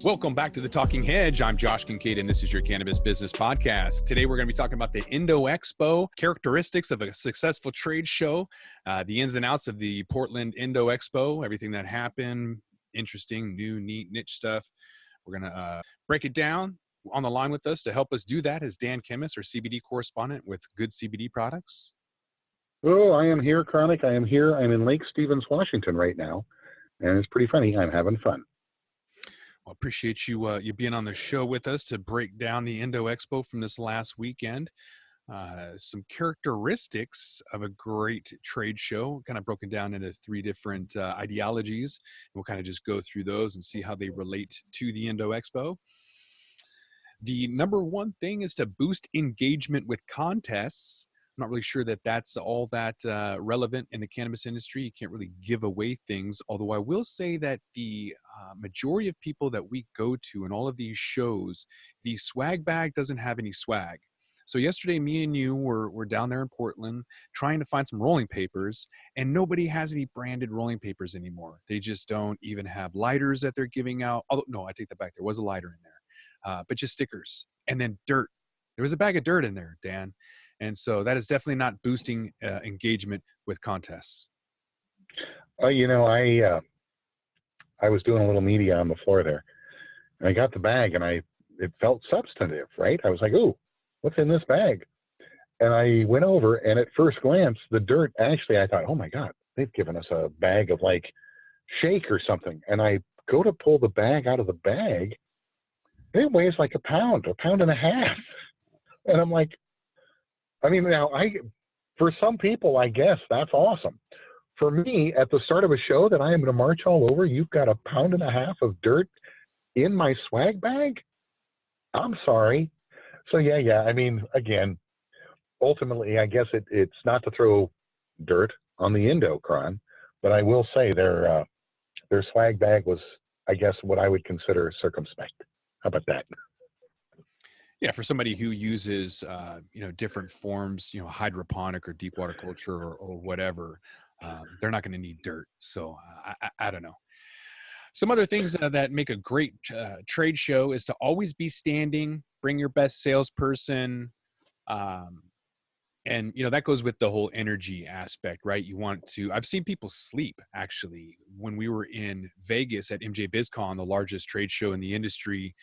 Welcome back to the Talking Hedge. I'm Josh Kincaid, and this is your Cannabis Business Podcast. Today, we're going to be talking about the Indo Expo, characteristics of a successful trade show, the ins and outs of the Portland Indo Expo, everything that happened, interesting, new, neat, niche stuff. We're going to break it down. On the line with us to help us do that is Dan Chemist, our CBD correspondent with Good CBD Products. Oh, I am here, Chronic. I am here. I'm in Lake Stevens, Washington right now, and it's pretty funny. I'm having fun. Well, appreciate you being on the show with us to break down the Indo Expo from this last weekend. Some characteristics of a great trade show, kind of broken down into three different ideologies. And we'll kind of just go through those and see how they relate to the Indo Expo. The number one thing is to boost engagement with contests. I'm not really sure that that's all that relevant in the cannabis industry. You can't really give away things, although I will say that the majority of people that we go to in all of these shows, the swag bag doesn't have any swag. So yesterday, me and you were down there in Portland trying to find some rolling papers, and nobody has any branded rolling papers anymore. They just don't even have lighters that they're giving out. Although, no, I take that back. There was a lighter in there, but just stickers. And then dirt. There was a bag of dirt in there, Dan. And so that is definitely not boosting engagement with contests. I was doing a little media on the floor there, and I got the bag, and it felt substantive, right? I was like, "Ooh, what's in this bag?" And I went over, and at first glance, the dirt, actually, I thought, "Oh my God, they've given us a bag of like shake or something." And I go to pull the bag out of the bag, it weighs like a pound and a half. And I'm like, I mean, now for some people, I guess that's awesome. For me, at the start of a show that I am going to march all over, you've got a pound and a half of dirt in my swag bag? I'm sorry. So yeah. I mean, again, ultimately, I guess it's not to throw dirt on the Indocron, but I will say their swag bag was, I guess, what I would consider circumspect. How about that? Yeah, for somebody who uses, different forms, hydroponic or deep water culture or whatever, they're not going to need dirt. So I don't know. Some other things that make a great trade show is to always be standing, bring your best salesperson. And, that goes with the whole energy aspect, right? I've seen people sleep, actually. When we were in Vegas at MJ BizCon, the largest trade show in the industry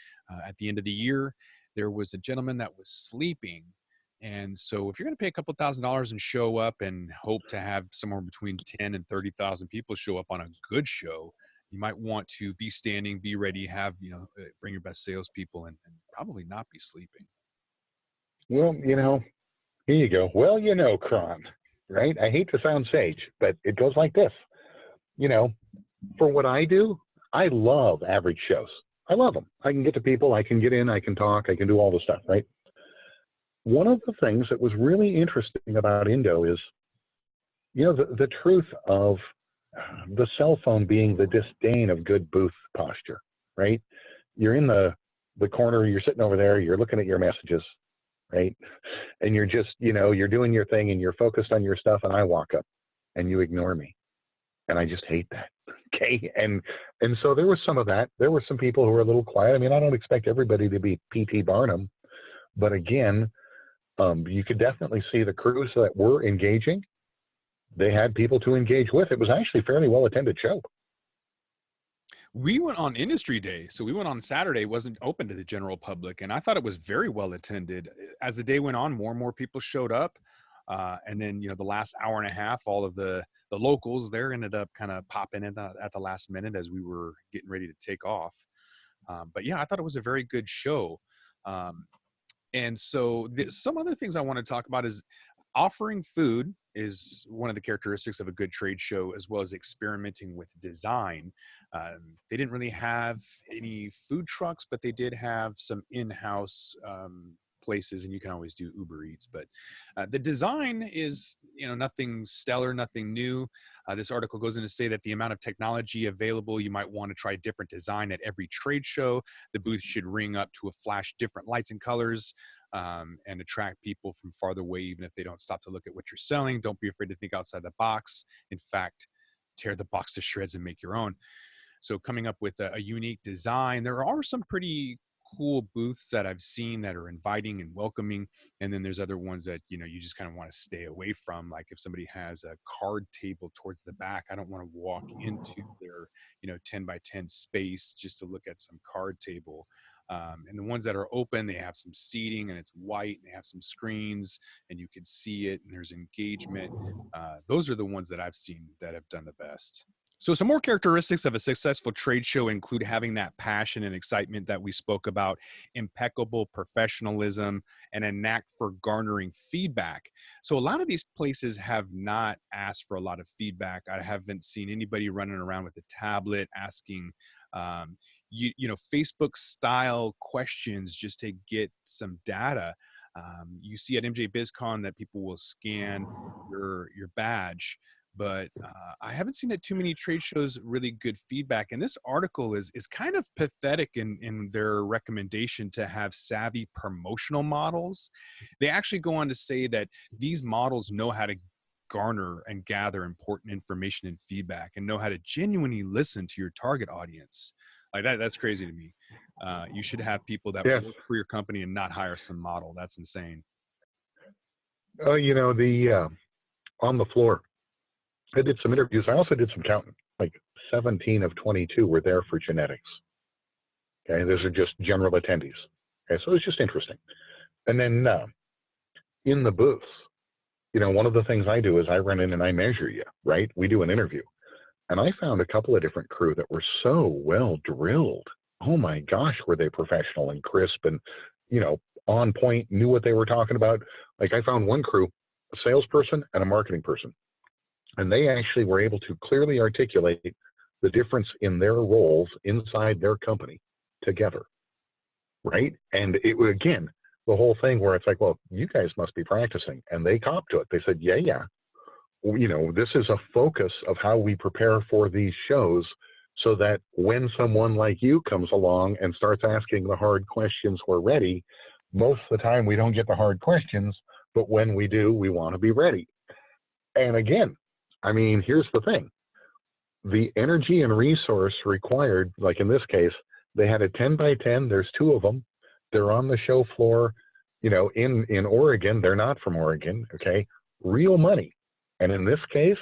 at the end of the year, there was a gentleman that was sleeping. And so if you're going to pay a couple $1,000s and show up and hope to have somewhere between 10 and 30,000 people show up on a good show, you might want to be standing, be ready, bring your best salespeople and probably not be sleeping. Well, here you go. Well, Cron, right? I hate to sound sage, but it goes like this. For what I do, I love average shows. I love them. I can get to people, I can get in, I can talk, I can do all the stuff, right? One of the things that was really interesting about Indo is, the truth of the cell phone being the disdain of good booth posture, right? You're in the corner, you're sitting over there, you're looking at your messages, right? And you're just, you're doing your thing and you're focused on your stuff, and I walk up and you ignore me. And I just hate that. Okay. And so there was some of that. There were some people who were a little quiet. I mean, I don't expect everybody to be P.T. Barnum, but again, you could definitely see the crews that were engaging. They had people to engage with. It was actually a fairly well attended show. We went on industry day. So we went on Saturday. It wasn't open to the general public. And I thought it was very well attended. As the day went on, more and more people showed up. And then, the last hour and a half, all of the locals there ended up kind of popping in at the last minute as we were getting ready to take off. But yeah, I thought it was a very good show. And so some other things I want to talk about is offering food is one of the characteristics of a good trade show, as well as experimenting with design. They didn't really have any food trucks, but they did have some in-house places, and you can always do Uber Eats. But the design is, nothing stellar, nothing new. This article goes in to say that the amount of technology available, you might want to try different design at every trade show. The booth should ring up to a flash different lights and colors. And attract people from farther away, even if they don't stop to look at what you're selling. Don't be afraid to think outside the box. In fact, tear the box to shreds and make your own. So coming up with a unique design. There are some pretty cool booths that I've seen that are inviting and welcoming, and then there's other ones that you just kind of want to stay away from. Like if somebody has a card table towards the back, I don't want to walk into their 10 by 10 space just to look at some card table. And the ones that are open, they have some seating and it's white, and they have some screens and you can see it and there's engagement. Those are the ones that I've seen that have done the best. So some more characteristics of a successful trade show include having that passion and excitement that we spoke about, impeccable professionalism, and a knack for garnering feedback. So a lot of these places have not asked for a lot of feedback. I haven't seen anybody running around with a tablet asking Facebook style questions just to get some data. You see at MJ BizCon that people will scan your badge, but I haven't seen at too many trade shows really good feedback. And this article is kind of pathetic in their recommendation to have savvy promotional models. They actually go on to say that these models know how to garner and gather important information and feedback and know how to genuinely listen to your target audience. Like that's crazy to me. You should have people that Yes. work for your company and not hire some model. That's insane. The on the floor, I did some interviews. I also did some counting. Like 17 of 22 were there for genetics. Okay, those are just general attendees. Okay, so it's just interesting. And then in the booths, one of the things I do is I run in and I measure you, right? We do an interview. And I found a couple of different crew that were so well drilled. Oh my gosh, were they professional and crisp and, on point, knew what they were talking about. Like I found one crew, a salesperson and a marketing person. And they actually were able to clearly articulate the difference in their roles inside their company together, right? And it was, again, the whole thing where it's like, well, you guys must be practicing. And they copped to it. They said, yeah. This is a focus of how we prepare for these shows so that when someone like you comes along and starts asking the hard questions, we're ready. Most of the time we don't get the hard questions, but when we do, we want to be ready. And again, here's the thing. The energy and resource required, like in this case, they had a 10 by 10. There's two of them. They're on the show floor, in Oregon. They're not from Oregon, okay? Real money. And in this case,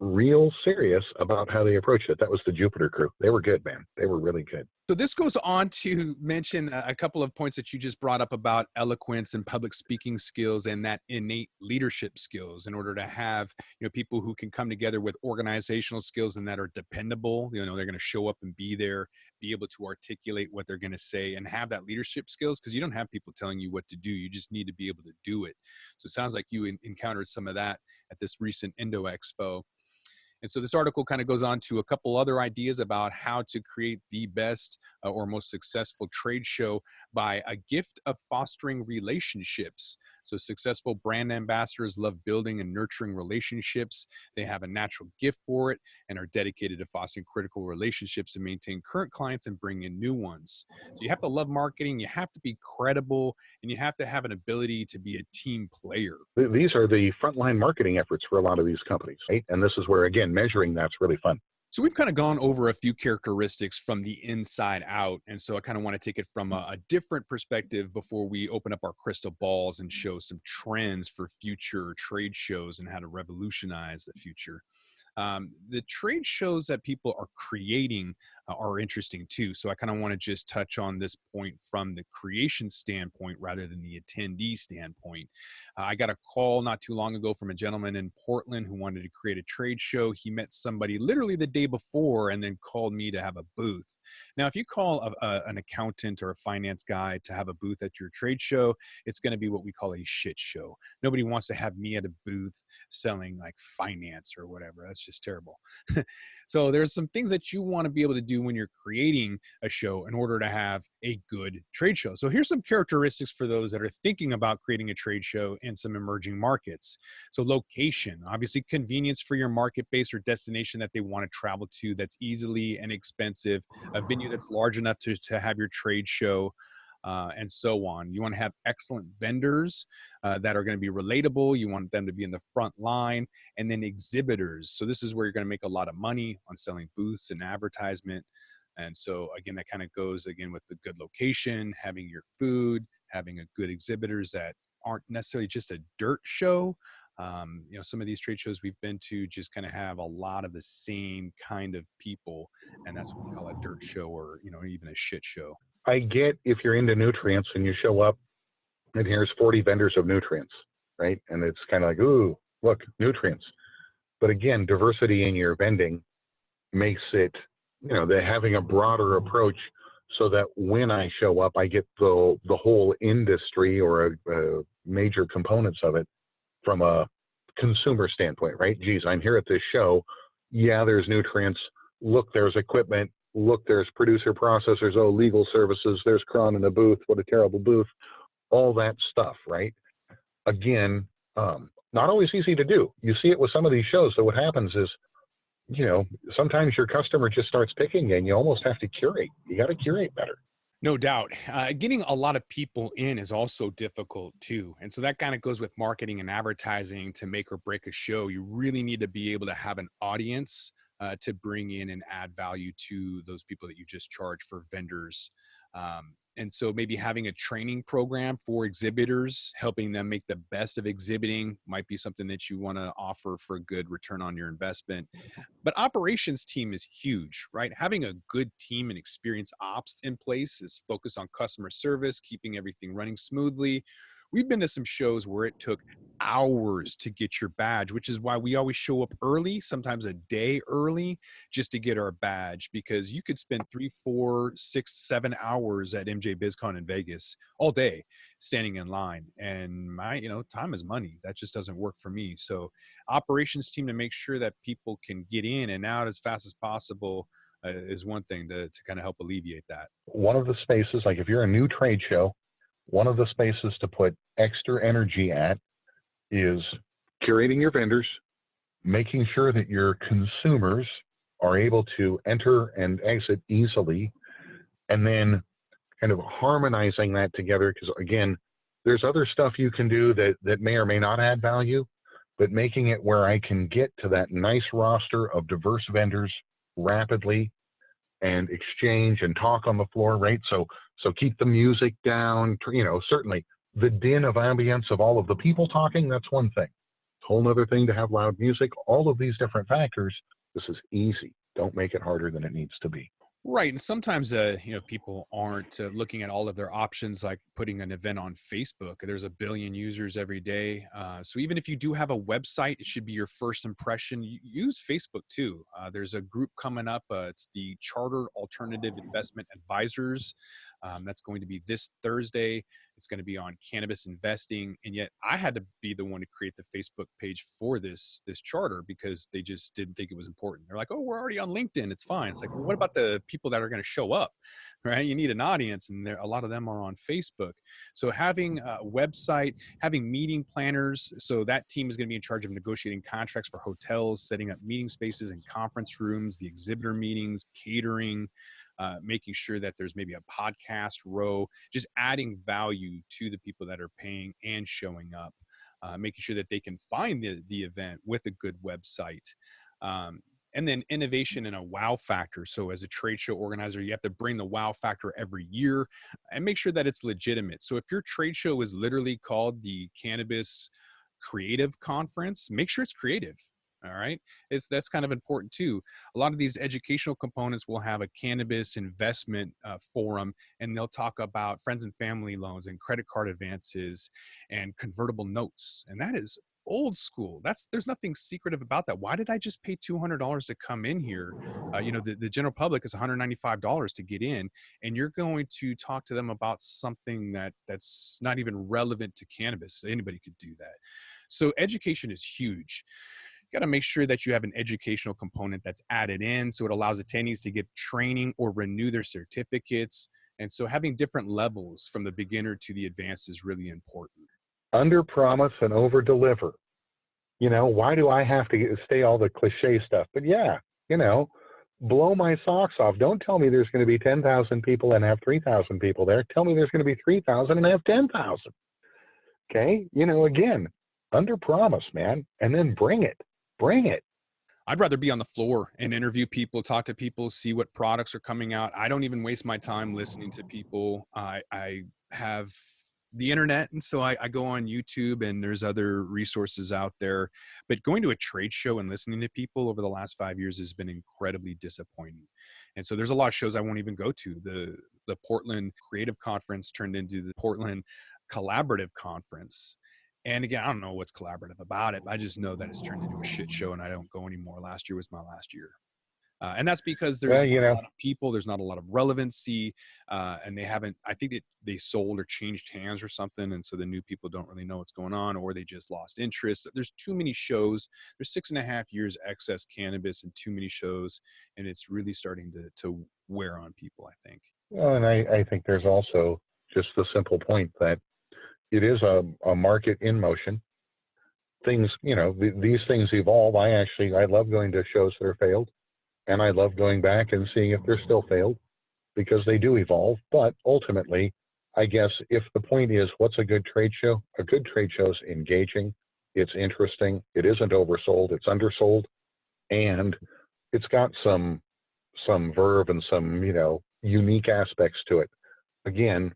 real serious about how they approached it. That was the Jupiter crew. They were good, man. They were really good. So this goes on to mention a couple of points that you just brought up about eloquence and public speaking skills and that innate leadership skills in order to have, people who can come together with organizational skills and that are dependable. They're going to show up and be there, be able to articulate what they're going to say and have that leadership skills, because you don't have people telling you what to do. You just need to be able to do it. So it sounds like you encountered some of that at this recent Indo Expo. And so this article kind of goes on to a couple other ideas about how to create the best or most successful trade show by a gift of fostering relationships. So successful brand ambassadors love building and nurturing relationships. They have a natural gift for it and are dedicated to fostering critical relationships to maintain current clients and bring in new ones. So you have to love marketing, you have to be credible, and you have to have an ability to be a team player. These are the frontline marketing efforts for a lot of these companies, right? And this is where, again, measuring that's really fun. So we've kind of gone over a few characteristics from the inside out. And so I kind of want to take it from a different perspective before we open up our crystal balls and show some trends for future trade shows and how to revolutionize the future. The trade shows that people are creating are interesting too. So I kind of want to just touch on this point from the creation standpoint rather than the attendee standpoint. I got a call not too long ago from a gentleman in Portland who wanted to create a trade show. He met somebody literally the day before and then called me to have a booth. Now, if you call an accountant or a finance guy to have a booth at your trade show, it's going to be what we call a shit show. Nobody wants to have me at a booth selling like finance or whatever. That's just terrible. So there's some things that you want to be able to do when you're creating a show in order to have a good trade show. So here's some characteristics for those that are thinking about creating a trade show in some emerging markets. So location, obviously convenience for your market base or destination that they want to travel to that's easily and inexpensive, a venue that's large enough to have your trade show. and so on. You want to have excellent vendors that are going to be relatable. You want them to be in the front line, and then exhibitors. So this is where you're going to make a lot of money on selling booths and advertisement. And so again, that kind of goes again with the good location, having your food, having a good exhibitors that aren't necessarily just a dirt show. Some of these trade shows we've been to just kind of have a lot of the same kind of people, and that's what we call a dirt show, or even a shit show. I get if you're into nutrients and you show up and here's 40 vendors of nutrients, right? And it's kind of like, ooh, look, nutrients. But again, diversity in your vending makes it, they're having a broader approach so that when I show up, I get the whole industry or a major components of it from a consumer standpoint, right? Geez, I'm here at this show. Yeah, there's nutrients. Look, there's equipment. Look, there's producer processors. Oh, legal services. There's Cron in the booth. What a terrible booth. All that stuff, right? Again, not always easy to do. You see it with some of these shows. So what happens is, sometimes your customer just starts picking and you almost have to curate. You got to curate better. No doubt. Getting a lot of people in is also difficult too. And so that kind of goes with marketing and advertising to make or break a show. You really need to be able to have an audience to bring in and add value to those people that you just charge for vendors. And so maybe having a training program for exhibitors, helping them make the best of exhibiting might be something that you want to offer for a good return on your investment. But operations team is huge, right? Having a good team and experienced ops in place is focused on customer service, keeping everything running smoothly. We've been to some shows where it took hours to get your badge, which is why we always show up early, sometimes a day early, just to get our badge, because you could spend 3, 4, 6, 7 hours at MJ BizCon in Vegas all day standing in line. And my, time is money. That just doesn't work for me. So operations team to make sure that people can get in and out as fast as possible is one thing to kind of help alleviate that. One of the spaces, like if you're a new trade show, one of the spaces to put extra energy at is curating your vendors, making sure that your consumers are able to enter and exit easily, and then kind of harmonizing that together. Because again, there's other stuff you can do that may or may not add value, but making it where I can get to that nice roster of diverse vendors rapidly and exchange and talk on the floor, right? So keep the music down, certainly the din of ambience of all of the people talking, that's one thing. It's a whole other thing to have loud music. All of these different factors, this is easy. Don't make it harder than it needs to be. Right. And sometimes, people aren't looking at all of their options, like putting an event on Facebook. There's a billion users every day. So even if you do have a website, it should be your first impression. Use Facebook too. There's a group coming up. It's the Chartered Alternative Investment Advisors. That's going to be this Thursday. It's going to be on cannabis investing. And yet I had to be the one to create the Facebook page for this charter because they just didn't think it was important. They're like, oh, we're already on LinkedIn. It's fine. It's like, well, what about the people that are going to show up, right? You need an audience, and a lot of them are on Facebook. So having a website, having meeting planners. So that team is going to be in charge of negotiating contracts for hotels, setting up meeting spaces and conference rooms, the exhibitor meetings, catering, making sure that there's maybe a podcast row, just adding value to the people that are paying and showing up, making sure that they can find the event with a good website. And then innovation and a wow factor. So as a trade show organizer, you have to bring the wow factor every year and make sure that it's legitimate. So if your trade show is literally called the Cannabis Creative Conference, make sure it's creative. All right. That's kind of important too. A lot of these educational components will have a cannabis investment forum, and they'll talk about friends and family loans and credit card advances and convertible notes. And that is old school. There's nothing secretive about that. Why did I just pay $200 to come in here? The general public is $195 to get in, and you're going to talk to them about something that's not even relevant to cannabis. Anybody could do that. So education is huge. Got to make sure that you have an educational component that's added in, so it allows attendees to get training or renew their certificates. And so having different levels from the beginner to the advanced is really important. Under promise and over deliver. Why do I have to say all the cliche stuff? But yeah, blow my socks off. Don't tell me there's going to be 10,000 people and have 3,000 people there. Tell me there's going to be 3,000 and have 10,000. Okay? Again, under promise, man, and then bring it. Bring it. I'd rather be on the floor and interview people, talk to people, see what products are coming out. I don't even waste my time listening to people. I have the internet, and so I go on YouTube, and there's other resources out there. But going to a trade show and listening to people over the last 5 years has been incredibly disappointing. And so there's a lot of shows I won't even go to. The Portland Creative Conference turned into the Portland Collaborative Conference. And again, I don't know what's collaborative about it, but I just know that it's turned into a shit show and I don't go anymore. Last year was my last year. And that's because there's Well, not a lot of people, there's not a lot of relevancy, and I think that they sold or changed hands or something. And so the new people don't really know what's going on, or they just lost interest. There's too many shows. There's 6.5 years excess cannabis and too many shows. And it's really starting to wear on people, I think. Well, and I think there's also just the simple point that it is a market in motion. Things, these things evolve. I love going to shows that are failed, and I love going back and seeing if they're still failed, because they do evolve. But ultimately, I guess if the point is, what's a good trade show? A good trade show is engaging. It's interesting. It isn't oversold. It's undersold, and it's got some verve and some unique aspects to it. Again,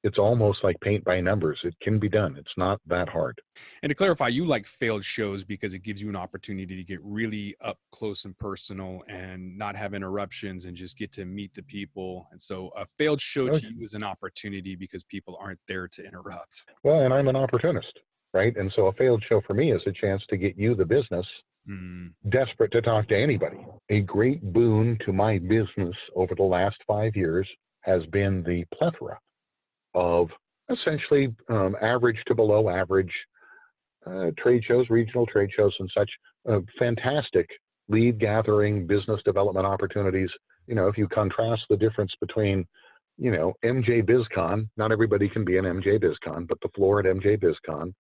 it's almost like paint by numbers. It can be done. It's not that hard. And to clarify, you like failed shows because it gives you an opportunity to get really up close and personal and not have interruptions and just get to meet the people. And so a failed show to you is an opportunity because people aren't there to interrupt. Well, and I'm an opportunist, right? And so a failed show for me is a chance to get you the business, desperate to talk to anybody. A great boon to my business over the last 5 years has been the plethora of essentially average to below average trade shows, regional trade shows and such, fantastic lead gathering, business development opportunities. If you contrast the difference between, MJ BizCon, not everybody can be an MJ BizCon, but the floor at MJ BizCon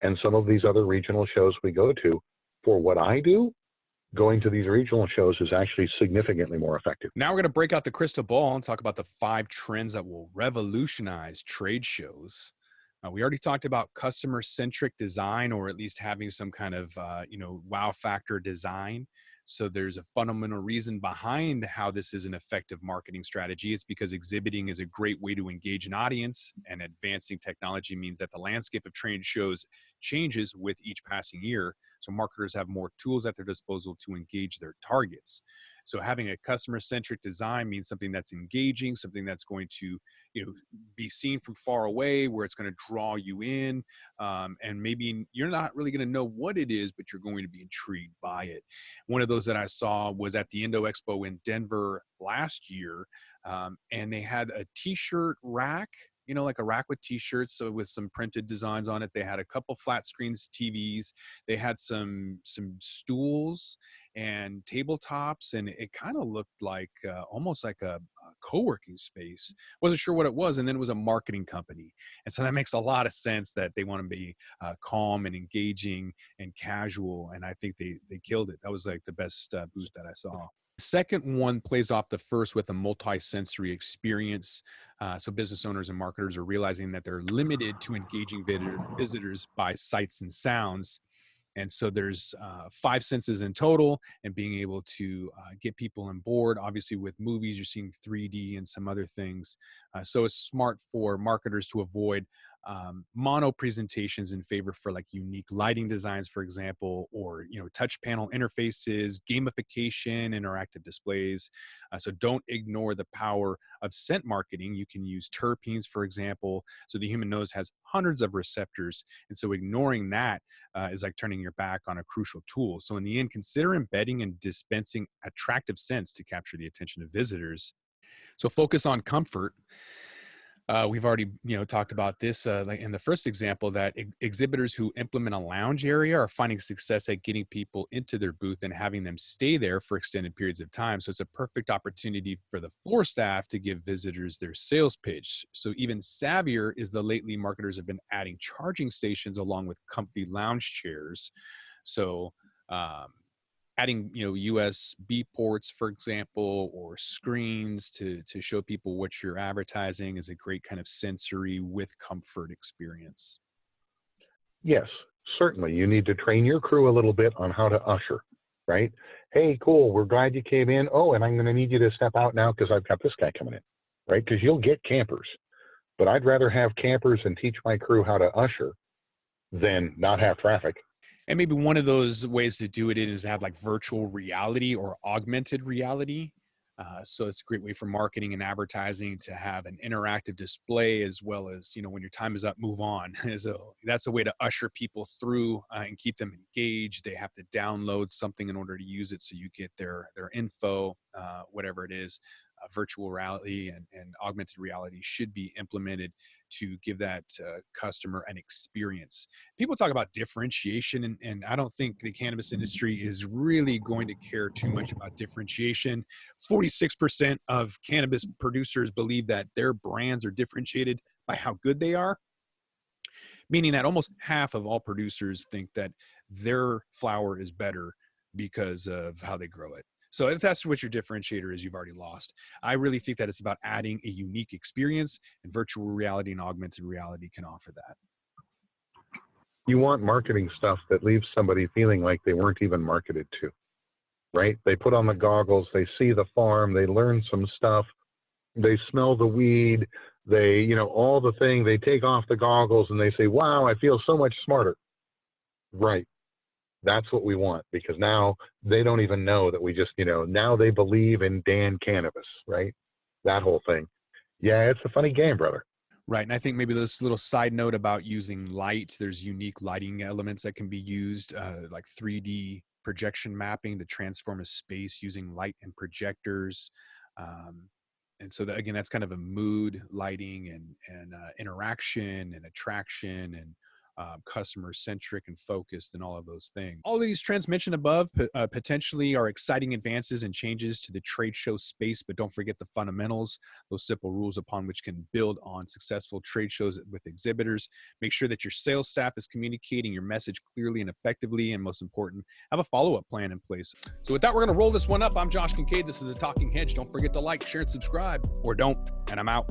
and some of these other regional shows we go to, for what I do, going to these regional shows is actually significantly more effective. Now we're going to break out the crystal ball and talk about the 5 trends that will revolutionize trade shows. We already talked about customer-centric design, or at least having some kind of, wow factor design. So there's a fundamental reason behind how this is an effective marketing strategy. It's because exhibiting is a great way to engage an audience, and advancing technology means that the landscape of trade shows changes with each passing year. So marketers have more tools at their disposal to engage their targets. So having a customer-centric design means something that's engaging, something that's going to, be seen from far away, where it's going to draw you in, and maybe you're not really going to know what it is, but you're going to be intrigued by it. One of those that I saw was at the Indo Expo in Denver last year, and they had a t-shirt rack, like a rack with t-shirts, so with some printed designs on it. They had a couple flat screens TVs. They had some stools and tabletops, and it kind of looked like almost like a co-working space. Wasn't sure what it was, and then it was a marketing company. And so that makes a lot of sense that they want to be calm and engaging and casual, and I think they killed it. That was like the best booth that I saw. The second one plays off the first with a multi-sensory experience. So business owners and marketers are realizing that they're limited to engaging visitors by sights and sounds. And so there's 5 senses in total, and being able to get people on board. Obviously with movies, you're seeing 3D and some other things. So it's smart for marketers to avoid mono presentations in favor for like unique lighting designs, for example, or touch panel interfaces, gamification, interactive displays. So don't ignore the power of scent marketing. You can use terpenes, for example. So the human nose has hundreds of receptors, and so ignoring that is like turning your back on a crucial tool. So in the end, consider embedding and dispensing attractive scents to capture the attention of visitors. So focus on comfort. We've already, talked about this like in the first example, that exhibitors who implement a lounge area are finding success at getting people into their booth and having them stay there for extended periods of time. So it's a perfect opportunity for the floor staff to give visitors their sales pitch. So even savvier is the lately marketers have been adding charging stations along with comfy lounge chairs. So adding, USB ports, for example, or screens to show people what you're advertising is a great kind of sensory with comfort experience. Yes, certainly. You need to train your crew a little bit on how to usher, right? Hey, cool. We're glad you came in. Oh, and I'm going to need you to step out now because I've got this guy coming in, right? Because you'll get campers, but I'd rather have campers and teach my crew how to usher than not have traffic. And maybe one of those ways to do it is have like virtual reality or augmented reality. So it's a great way for marketing and advertising to have an interactive display, as well as, when your time is up, move on. So that's a way to usher people through and keep them engaged. They have to download something in order to use it, so you get their info, whatever it is. Virtual reality and augmented reality should be implemented to give that customer an experience. People talk about differentiation, and I don't think the cannabis industry is really going to care too much about differentiation. 46% of cannabis producers believe that their brands are differentiated by how good they are, meaning that almost half of all producers think that their flower is better because of how they grow it. So if that's what your differentiator is, you've already lost. I really think that it's about adding a unique experience, and virtual reality and augmented reality can offer that. You want marketing stuff that leaves somebody feeling like they weren't even marketed to, right? They put on the goggles, they see the farm, they learn some stuff, they smell the weed, they, all the thing, they take off the goggles and they say, wow, I feel so much smarter. Right. That's what we want, because now they don't even know that we just, now they believe in Dan Cannabis, right? That whole thing. Yeah, it's a funny game, brother. Right. And I think maybe this little side note about using light, there's unique lighting elements that can be used, like 3D projection mapping to transform a space using light and projectors. And so that, again, that's kind of a mood lighting and interaction and attraction and customer centric and focused and all of those things. All of these trends mentioned above potentially are exciting advances and changes to the trade show space, but don't forget the fundamentals, those simple rules upon which can build on successful trade shows with exhibitors. Make sure that your sales staff is communicating your message clearly and effectively, and most important, have a follow-up plan in place. So with that, we're going to roll this one up. I'm Josh Kincaid. This is the Talking Hedge. Don't forget to like, share, and subscribe, or don't, and I'm out.